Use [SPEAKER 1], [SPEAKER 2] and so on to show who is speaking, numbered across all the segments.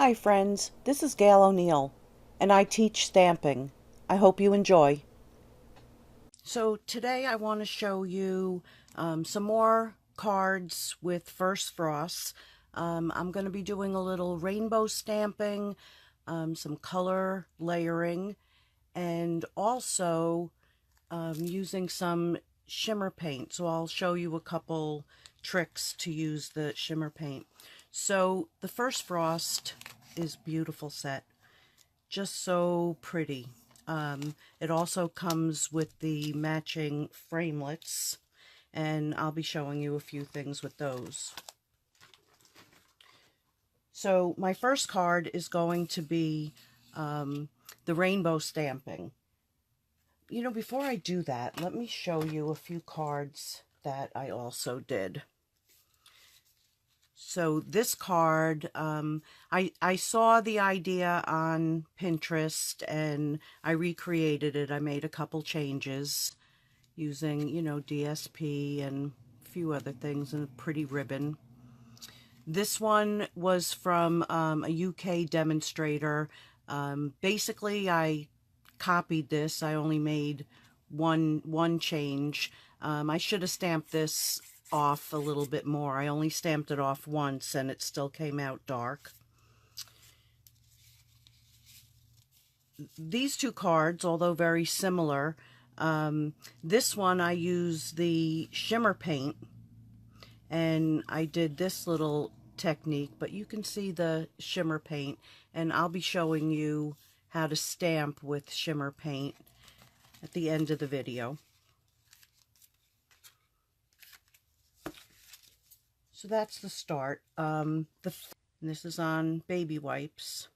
[SPEAKER 1] Hi friends, this is Gail O'Neill, and I teach stamping. I hope you enjoy. So today I want to show you some more cards with first frosts. I'm going to be doing a little rainbow stamping, some color layering, and also using some shimmer paint. So I'll show you a couple tricks to use the shimmer paint. So the first frost is beautiful set, just so pretty. It also comes with the matching framelits, and I'll be showing you a few things with those. So my first card is going to be the rainbow stamping. You know, before I do that, let me show you a few cards that I also did. So this card, I saw the idea on Pinterest and I recreated it. I made a couple changes using, you know, DSP and a few other things and a pretty ribbon. This one was from a UK demonstrator. Basically, I copied this. I only made one change. I should have stamped this off a little bit more. I only stamped it off once and it still came out dark. These two cards, although very similar, this one I use the shimmer paint and I did this little technique, but you can see the shimmer paint, and I'll be showing you how to stamp with shimmer paint at the end of the video. So that's the start. This is on baby wipes.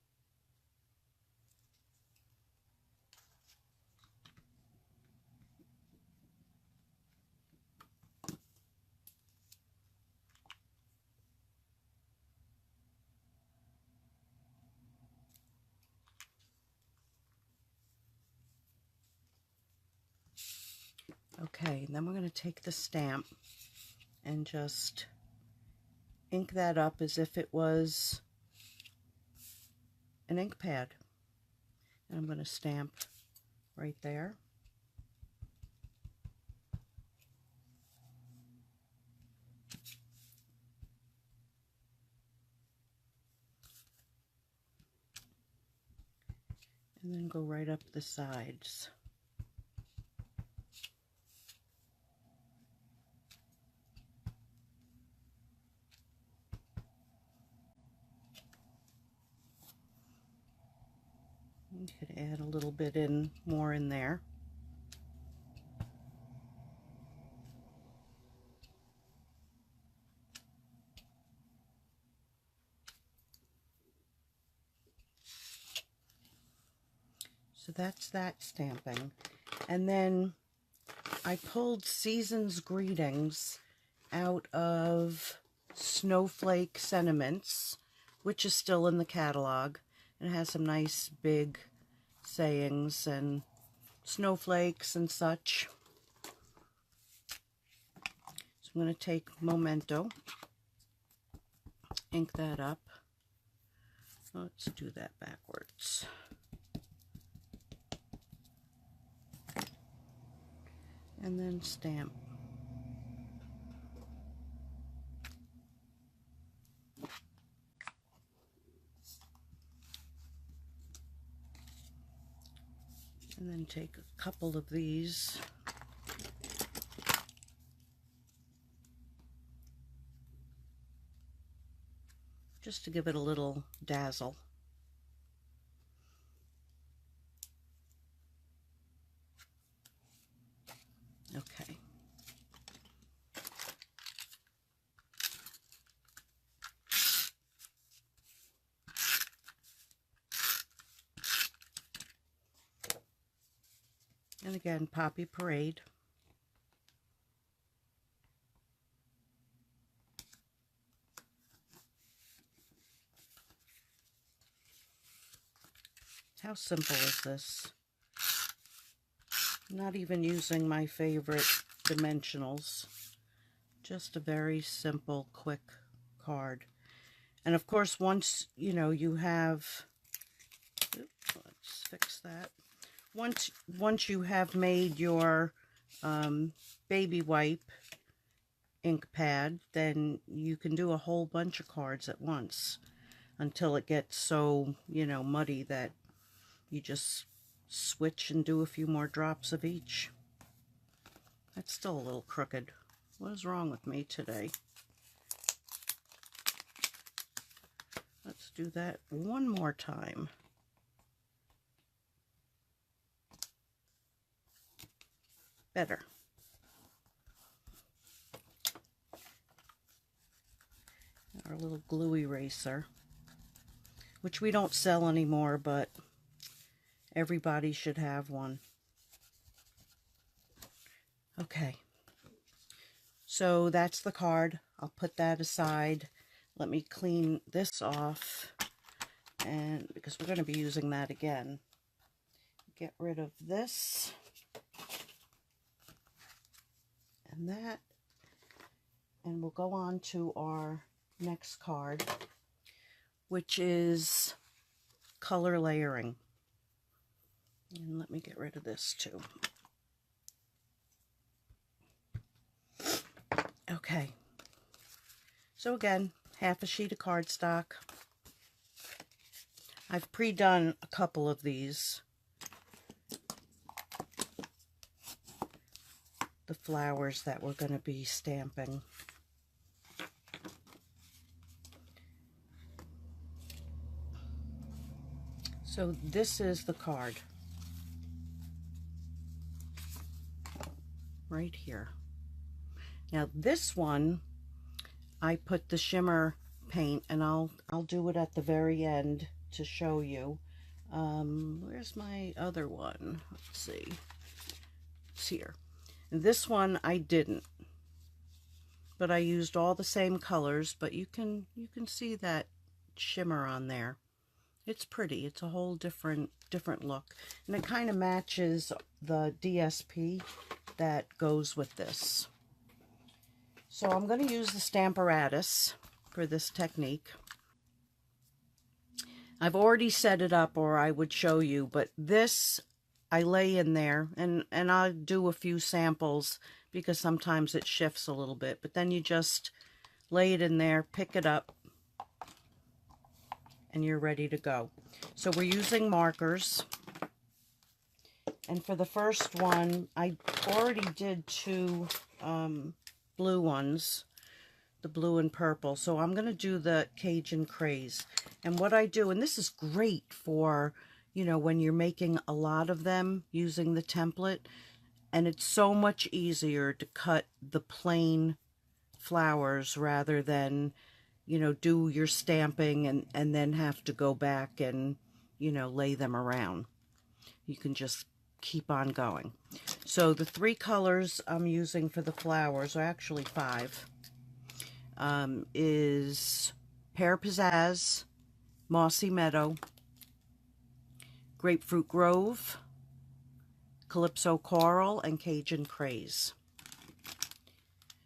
[SPEAKER 1] Okay, and then we're going to take the stamp and just ink that up as if it was an ink pad. And I'm going to stamp right there. And then go right up the sides. You could add a little bit more in there. So that's that stamping. And then I pulled Season's Greetings out of Snowflake Sentiments, which is still in the catalog. It has some nice big sayings and snowflakes and such. So I'm going to take Memento, ink that up. Let's do that backwards. And then stamp. And then take a couple of these. Just to give it a little dazzle. Okay. And again, Poppy Parade. How simple is this? Not even using my favorite dimensionals. Just a very simple, quick card. And of course, once, you know, you have, oops, let's fix that. Once you have made your baby wipe ink pad, then you can do a whole bunch of cards at once until it gets so, you know, muddy that you just switch and do a few more drops of each. That's still a little crooked. What is wrong with me today? Let's do that one more time. Better. Our little glue eraser, which we don't sell anymore, but everybody should have one. Okay, so that's the card. I'll put that aside. Let me clean this off, and because we're going to be using that again. Get rid of this and that, and we'll go on to our next card, which is color layering. And let me get rid of this too. Okay, so again, half a sheet of cardstock. I've pre-done a couple of these. The flowers that we're going to be stamping. So this is the card. Right here. Now this one, I put the shimmer paint, and I'll do it at the very end to show you. Where's my other one? Let's see. It's here. And this one I didn't, but I used all the same colors. But you can see that shimmer on there. It's pretty. It's a whole different look, and it kind of matches the DSP that goes with this. So I'm going to use the Stamparatus for this technique. I've already set it up, or I would show you, but this I lay in there, and I'll do a few samples because sometimes it shifts a little bit, but then you just lay it in there, pick it up, and you're ready to go. So we're using markers. And for the first one, I already did two blue ones, the blue and purple. So I'm going to do the Cajun Craze. And what I do, and this is great for, you know, when you're making a lot of them using the template, and it's so much easier to cut the plain flowers rather than, you know, do your stamping and then have to go back and, you know, lay them around. You can just keep on going. So the three colors I'm using for the flowers, or actually five, is Pear Pizzazz, Mossy Meadow, Grapefruit Grove, Calypso Coral, and Cajun Craze.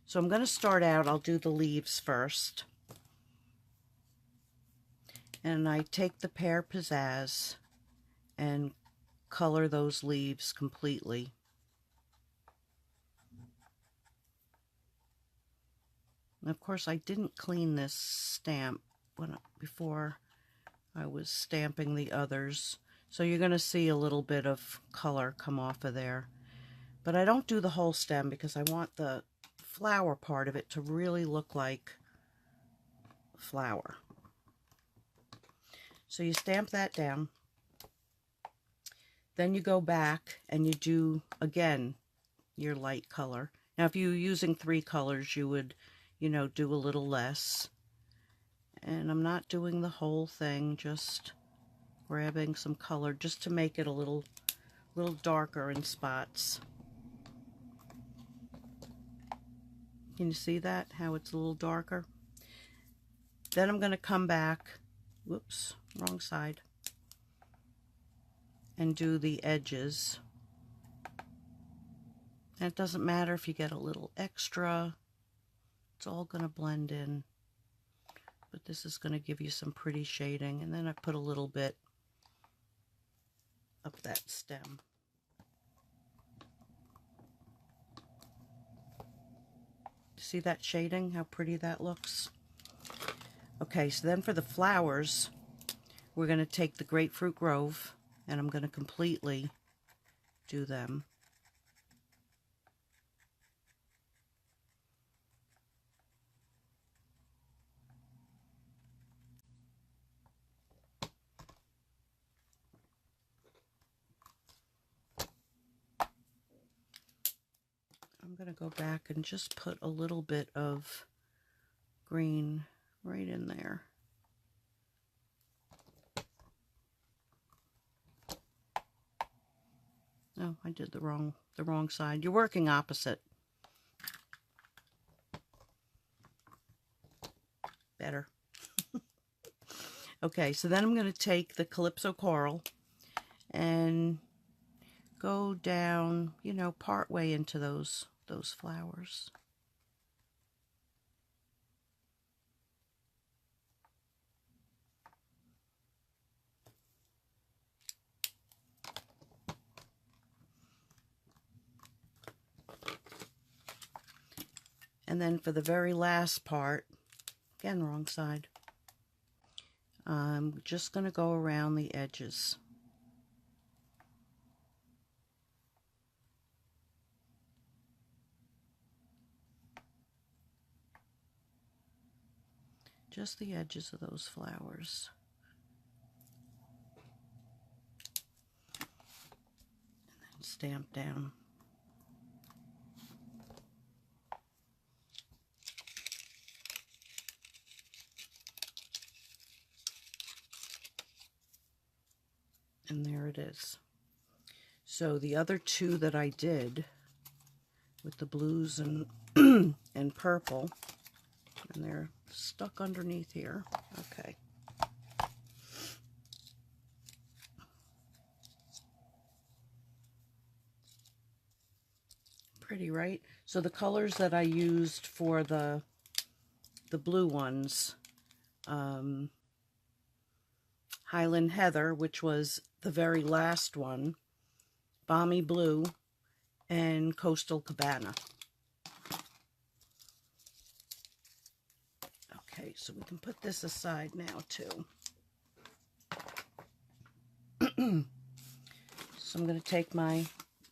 [SPEAKER 1] So I'm going to start out, I'll do the leaves first. And I take the Pear Pizzazz and color those leaves completely. And of course, I didn't clean this stamp before I was stamping the others. So you're going to see a little bit of color come off of there. But I don't do the whole stem because I want the flower part of it to really look like flower. So you stamp that down. Then you go back and you do, again, your light color. Now, if you're using three colors, you would, you know, do a little less. And I'm not doing the whole thing, just grabbing some color just to make it a little darker in spots. Can you see that, how it's a little darker? Then I'm going to come back, whoops, wrong side, and do the edges. And it doesn't matter if you get a little extra, it's all going to blend in but this is going to give you some pretty shading. And then I put a little bit up that stem. See that shading, how pretty that looks? Okay, so then for the flowers, we're going to take the Grapefruit Grove, and I'm going to completely do them. I'm going to go back and just put a little bit of green right in there. Oh, I did the wrong side. You're working opposite. Better. Okay, so then I'm going to take the Calypso Coral and go down, you know, part way into those flowers. And then for the very last part, again, wrong side, I'm just going to go around the edges. Just the edges of those flowers. And then stamp down. And there it is. So the other two that I did with the blues and and purple, and they're stuck underneath here. Okay. Pretty, right? So the colors that I used for the blue ones, Highland Heather, which was the very last one, Balmy Blue, and Coastal Cabana. Okay, so we can put this aside now too. So I'm going to take my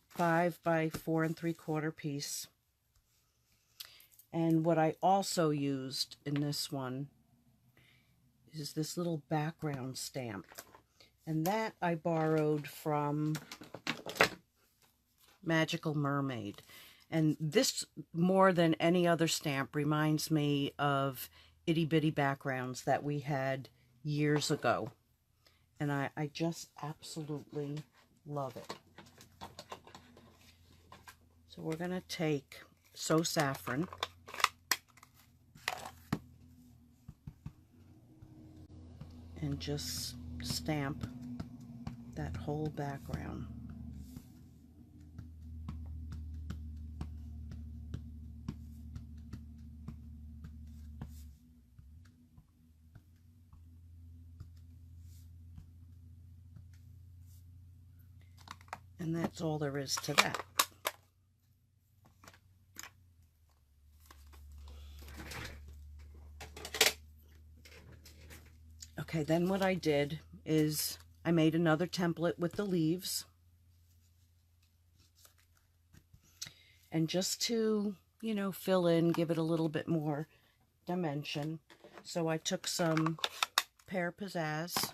[SPEAKER 1] 5 by 4 3/4 piece. And what I also used in this one is this little background stamp. And that I borrowed from Magical Mermaid. And this, more than any other stamp, reminds me of Itty Bitty Backgrounds that we had years ago. And I just absolutely love it. So we're going to take So Saffron. And just stamp that whole background. And that's all there is to that. Okay, then what I did is I made another template with the leaves. And just to, you know, fill in, give it a little bit more dimension. So I took some Pear Pizzazz.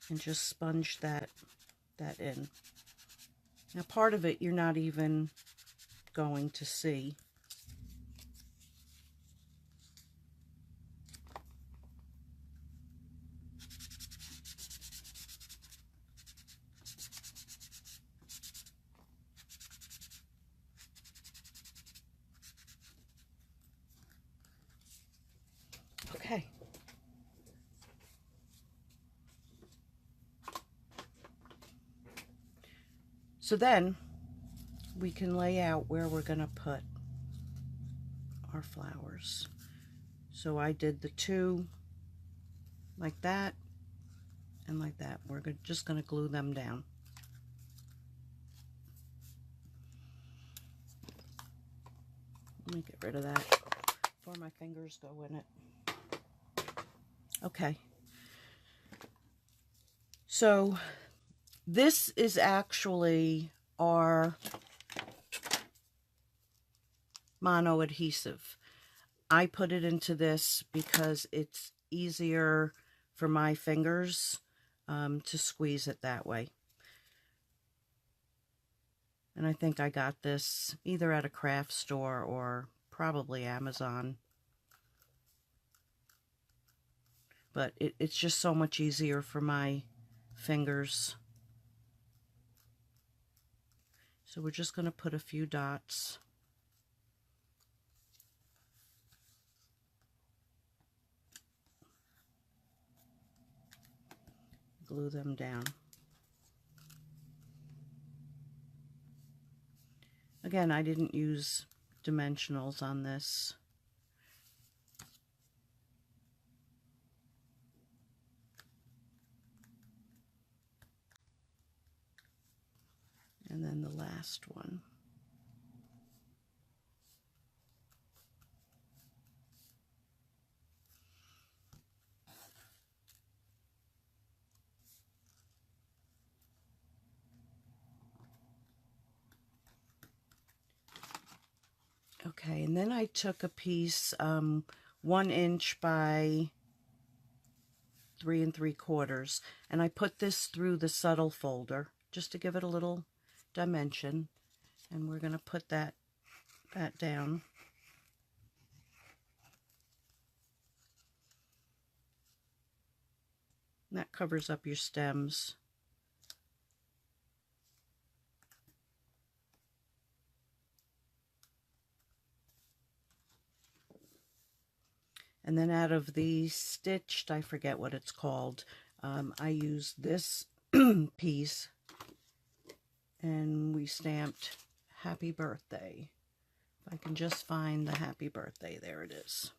[SPEAKER 1] And just sponge that in. Now part of it you're not even going to see. Okay. So then we can lay out where we're going to put our flowers. So I did the two like that and like that. We're just going to glue them down. Let me get rid of that before my fingers go in it. Okay. So this is actually our mono adhesive. I put it into this because it's easier for my fingers to squeeze it that way. And I think I got this either at a craft store or probably Amazon. But it's just so much easier for my fingers. So we're just going to put a few dots. Glue them down. Again, I didn't use dimensionals on this. And then the last one. Okay, and then I took a piece 1 inch by 3 3/4, and I put this through the subtle folder just to give it a little dimension, and we're going to put that down. And that covers up your stems. And then out of the stitched, I forget what it's called, I used this piece, and we stamped Happy Birthday. If I can just find the Happy Birthday, there it is.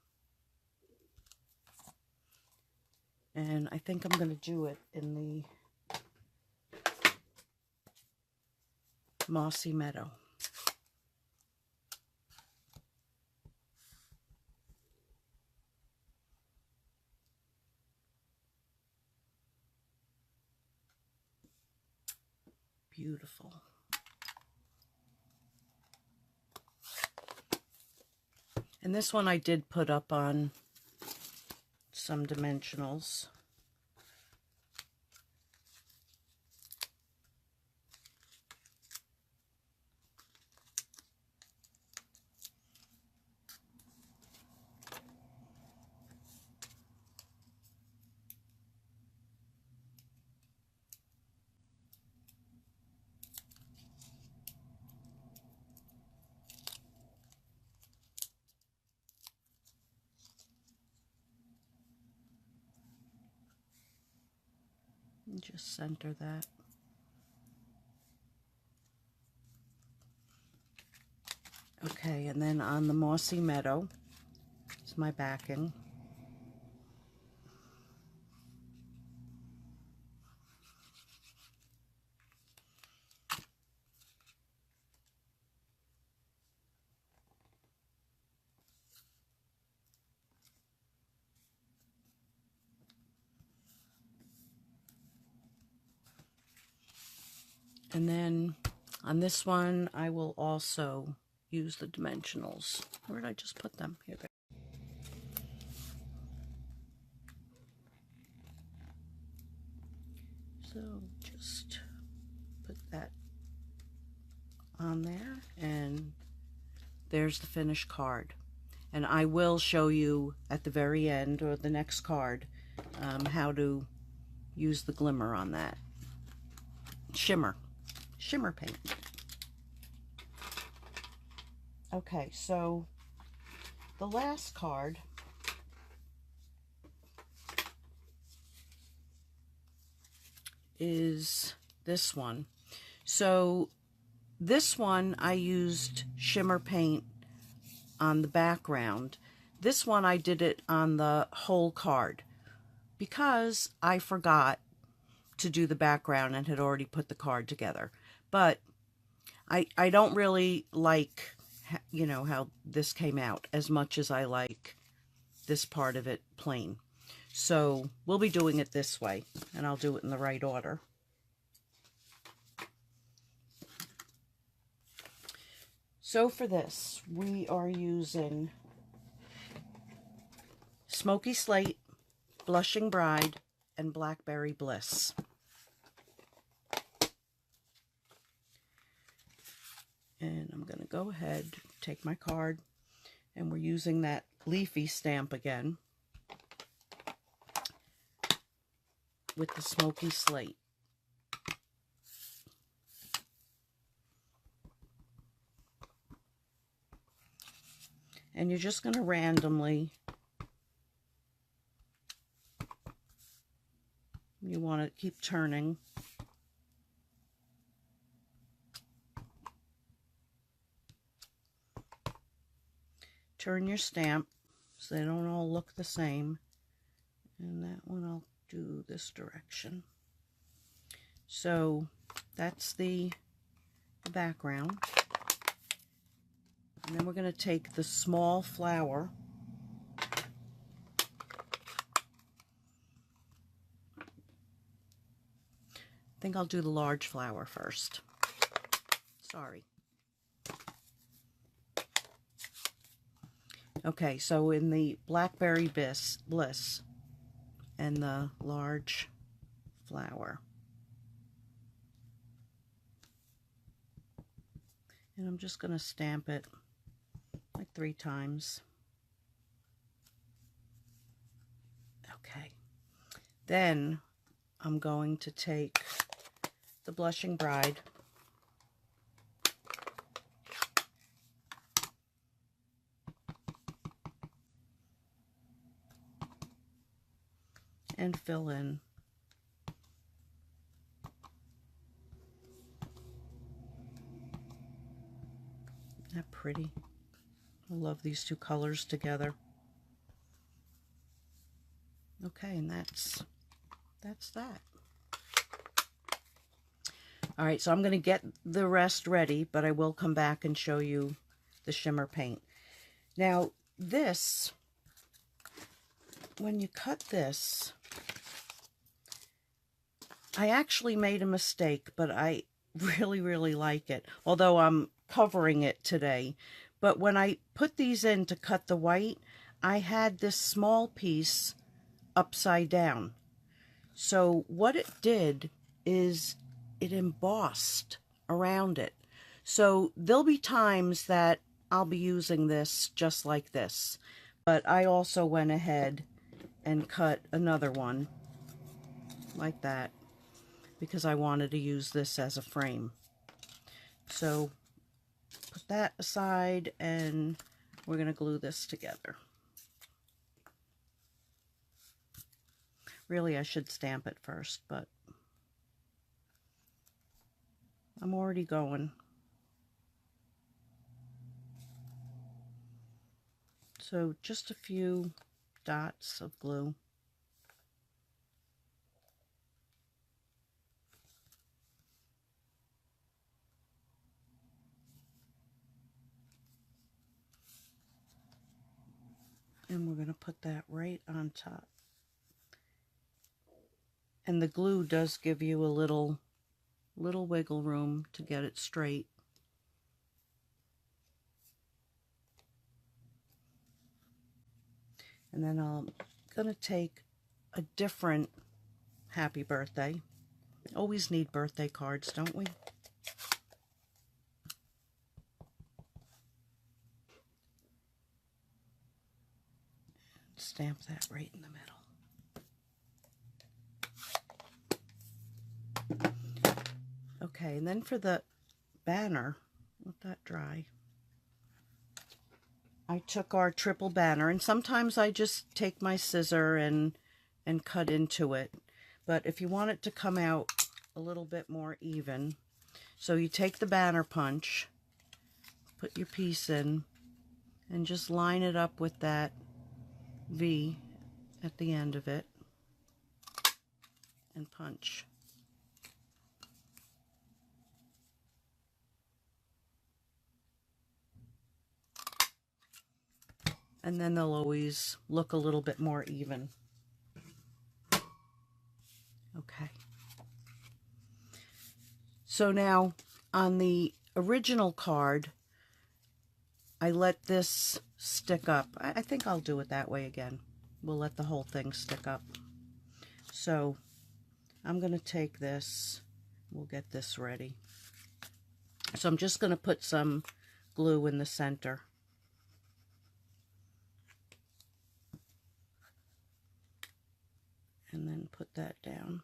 [SPEAKER 1] And I think I'm going to do it in the Mossy Meadow. Beautiful. And this one I did put up on some dimensionals. And just center that. Okay, and then on the Mossy Meadow is my backing. And then on this one, I will also use the dimensionals. Where did I just put them? Here they are. So just put that on there, and there's the finished card. And I will show you at the very end, or the next card, how to use the glimmer on that. Shimmer paint. Okay, so the last card is this one. So this one I used shimmer paint on the background. This one I did it on the whole card because I forgot to do the background and had already put the card together. But I don't really like, you know, how this came out as much as I like this part of it plain. So we'll be doing it this way, and I'll do it in the right order. So for this, we are using Smoky Slate, Blushing Bride, and Blackberry Bliss. And I'm going to go ahead, take my card, and we're using that leafy stamp again with the Smoky Slate. And you're just going to randomly, you want to keep turning. Turn your stamp so they don't all look the same. And that one I'll do this direction. So that's the background. And then we're going to take the small flower I think I'll do the large flower first. Sorry. Okay, so in the Blackberry Bliss and the large flower. And I'm just going to stamp it like 3 times. Okay. Then I'm going to take the Blushing Bride and fill in Isn't that pretty? I love these two colors together. Okay, and that's that. All right, so I'm going to get the rest ready, but I will come back and show you the shimmer paint. Now, this, when you cut this, I actually made a mistake, but I really like it, although I'm covering it today. But when I put these in to cut the white, I had this small piece upside down. So what it did is it embossed around it. So there'll be times that I'll be using this just like this. But I also went ahead and cut another one like that because I wanted to use this as a frame. So put that aside and we're going to glue this together. Really, I should stamp it first, but I'm already going. So just a few dots of glue. And we're going to put that right on top. And the glue does give you a little wiggle room to get it straight. And then I'm going to take a different happy birthday. Always need birthday cards, don't we? Stamp that right in the middle. Okay, and then for the banner, let that dry. I took our triple banner, and sometimes I just take my scissor and cut into it. But if you want it to come out a little bit more even, So you take the banner punch, put your piece in, and just line it up with that V at the end of it, and punch. And then they'll always look a little bit more even. Okay. So now on the original card, I let this stick up. I think I'll do it that way again. We'll let the whole thing stick up. So I'm going to take this. We'll get this ready. So I'm just going to put some glue in the center. And then put that down.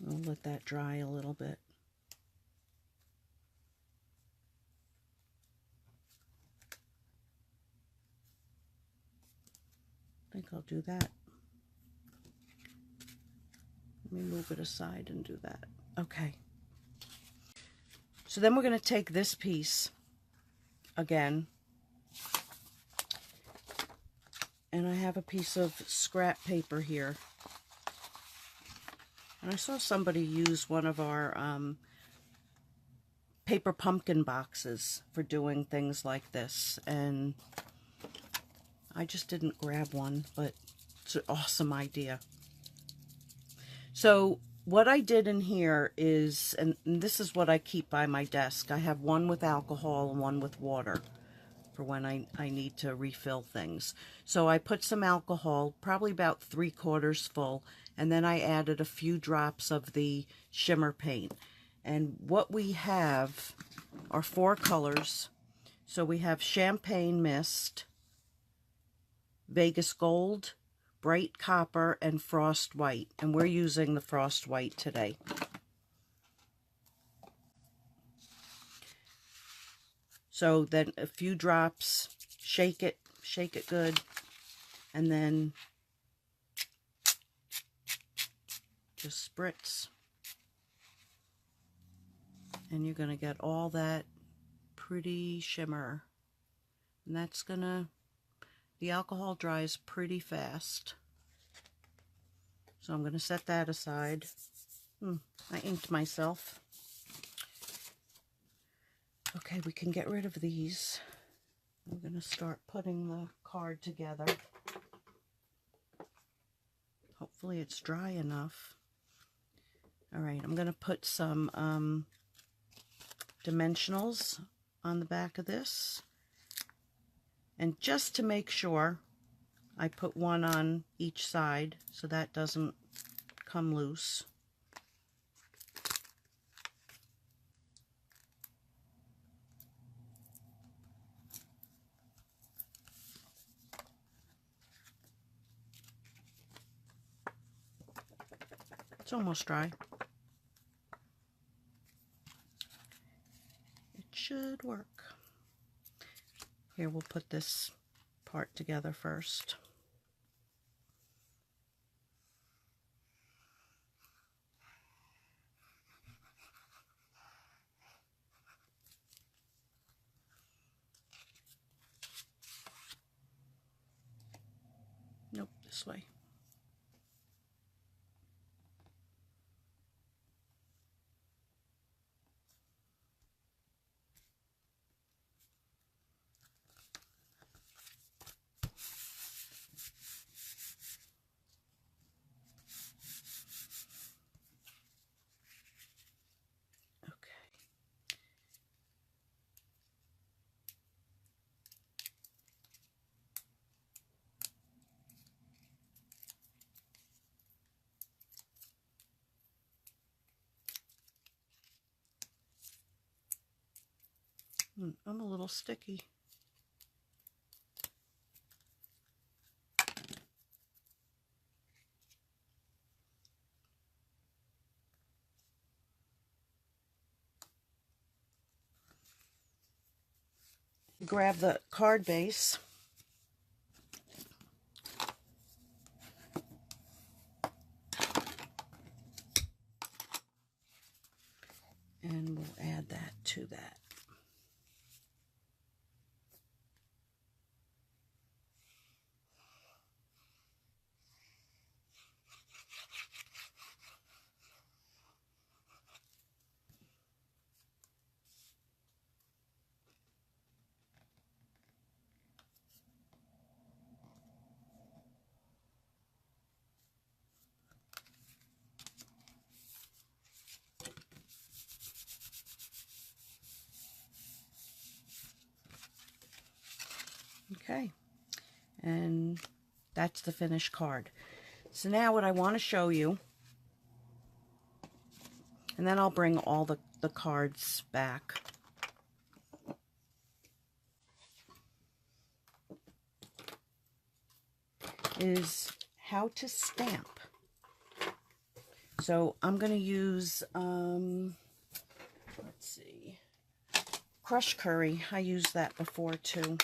[SPEAKER 1] We'll let that dry a little bit. I think I'll do that. Let me move it aside and do that. Okay. So then we're going to take this piece again, and I have a piece of scrap paper here, and I saw somebody use one of our paper pumpkin boxes for doing things like this, and I just didn't grab one, but it's an awesome idea. So what I did in here is, and this is what I keep by my desk, I have one with alcohol and one with water for when I need to refill things. So I put some alcohol, probably about 3/4 full, and then I added a few drops of the shimmer paint. And what we have are 4 colors. So we have Champagne Mist, Vegas Gold, Bright Copper, and Frost White. And we're using the Frost White today. So then a few drops, shake it good, and then just spritz. And you're going to get all that pretty shimmer. And that's going to, the alcohol dries pretty fast. So I'm going to set that aside. I inked myself. Okay, we can get rid of these. We're going to start putting the card together. Hopefully it's dry enough. All right, I'm going to put some dimensionals on the back of this. And just to make sure, I put one on each side so that doesn't come loose. It's almost dry. It should work. Here, we'll put this part together first. Nope, this way. I'm a little sticky. Grab the card base. to that. Okay, and that's the finished card. So now what I want to show you, and then I'll bring all the cards back. Is how to stamp. So I'm going to use, let's see, crushed curry. I used that before too.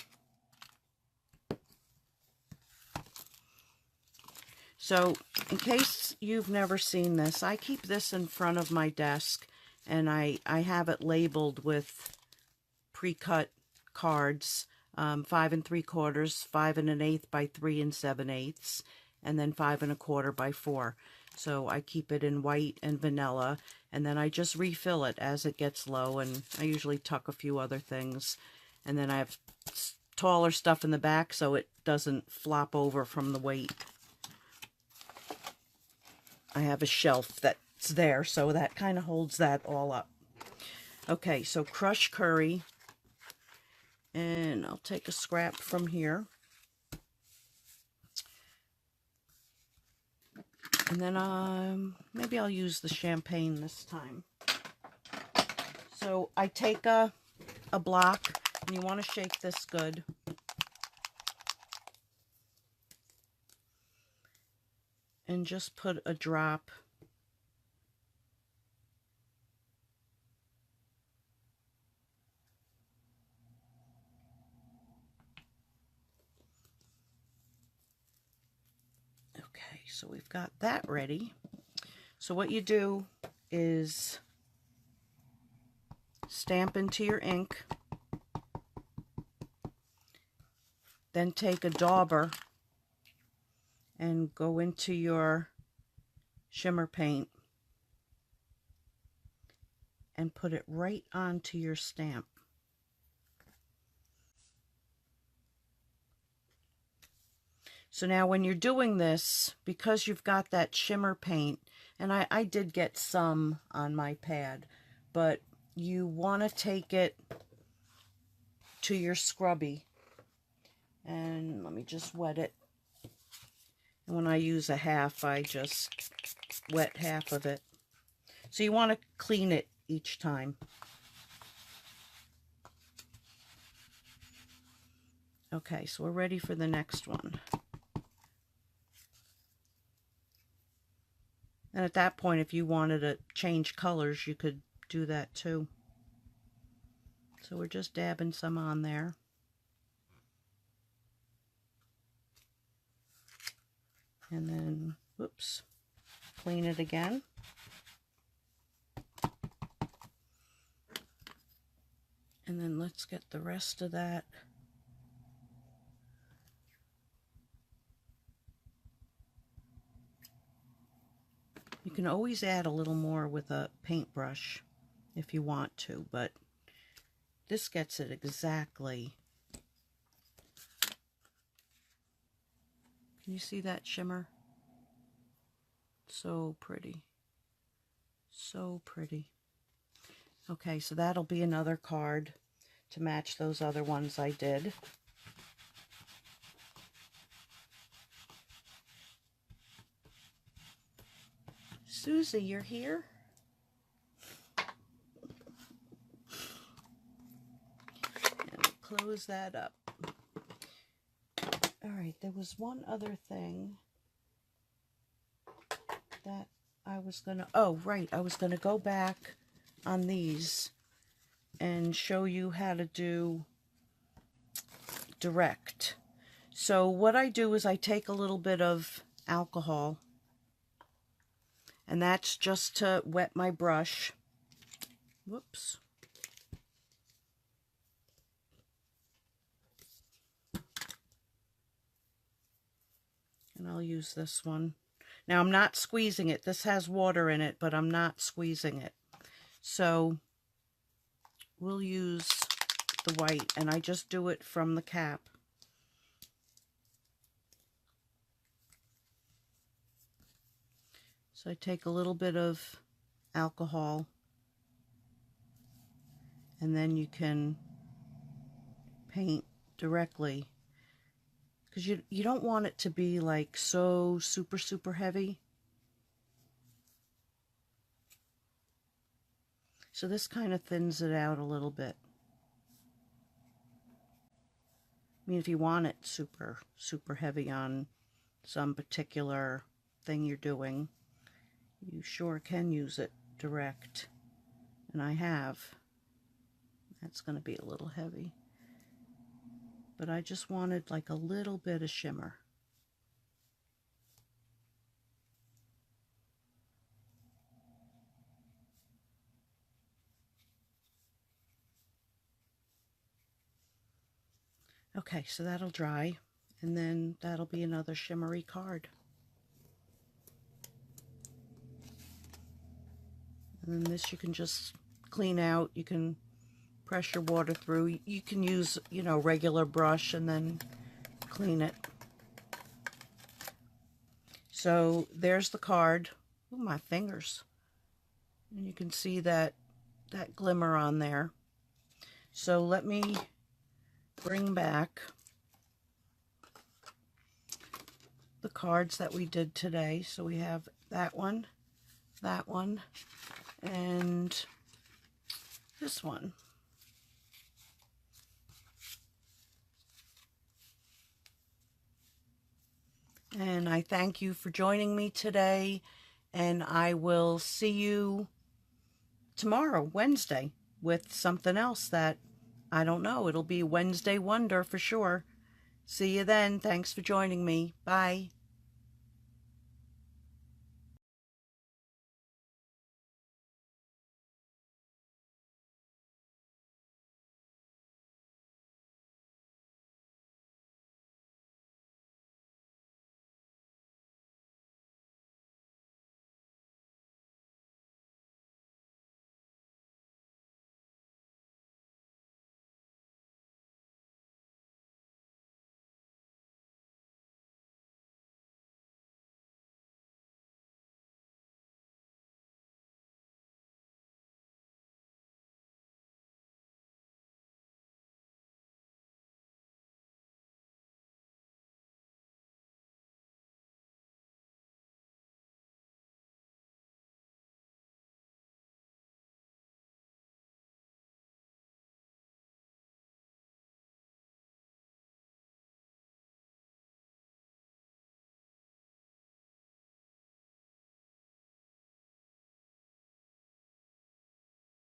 [SPEAKER 1] So in case you've never seen this, I keep this in front of my desk, and I have it labeled with pre-cut cards, 5 3/4, 5 1/8 by 3 7/8, and then 5 1/4 by 4. So I keep it in white and vanilla, and then I just refill it as it gets low, and I usually tuck a few other things. And then I have taller stuff in the back so it doesn't flop over from the weight. I have a shelf that's there, so that kind of holds that all up. Okay, so crushed curry. And I'll take a scrap from here. And then maybe I'll use the champagne this time. So I take a block, and you want to shake this good. And just put a drop . Okay, so we've got that ready. So what you do is stamp into your ink, then take a dauber and go into your shimmer paint and put it right onto your stamp. So now when you're doing this, because you've got that shimmer paint, and I did get some on my pad, but you want to take it to your scrubby. And let me just wet it. And when I use a half, I just wet half of it. So you want to clean it each time. Okay, so we're ready for the next one. And at that point, if you wanted to change colors, you could do that too. So we're just dabbing some on there. And then, whoops, clean it again. And then let's get the rest of that. You can always add a little more with a paintbrush if you want to, but this gets it exactly. Can you see that shimmer? So pretty. So pretty. Okay, so that'll be another card to match those other ones I did. Susie, you're here? And close that up. All right, there was one other thing that I was gonna, oh, right, I was gonna go back on these and show you how to do direct. So what I do is I take a little bit of alcohol, and that's just to wet my brush. Whoops. And I'll use this one. Now I'm not squeezing it. This has water in it, but I'm not squeezing it. So we'll use the white, and I just do it from the cap. So I take a little bit of alcohol, and then you can paint directly, because you don't want it to be like so super heavy. So this kind of thins it out a little bit. I mean, if you want it super heavy on some particular thing you're doing, you sure can use it direct. And I have. That's going to be a little heavy. But I just wanted like a little bit of shimmer. Okay, so that'll dry, and then that'll be another shimmery card. And then this you can just clean out. You can pressure water through. You can use, you know, regular brush and then clean it. So there's the card. Ooh, my fingers. And you can see that glimmer on there. So let me bring back the cards that we did today. So we have that one, and this one. And I thank you for joining me today, and I will see you tomorrow, Wednesday, with something else that I don't know. It'll be Wednesday Wonder for sure. See you then. Thanks for joining me. Bye.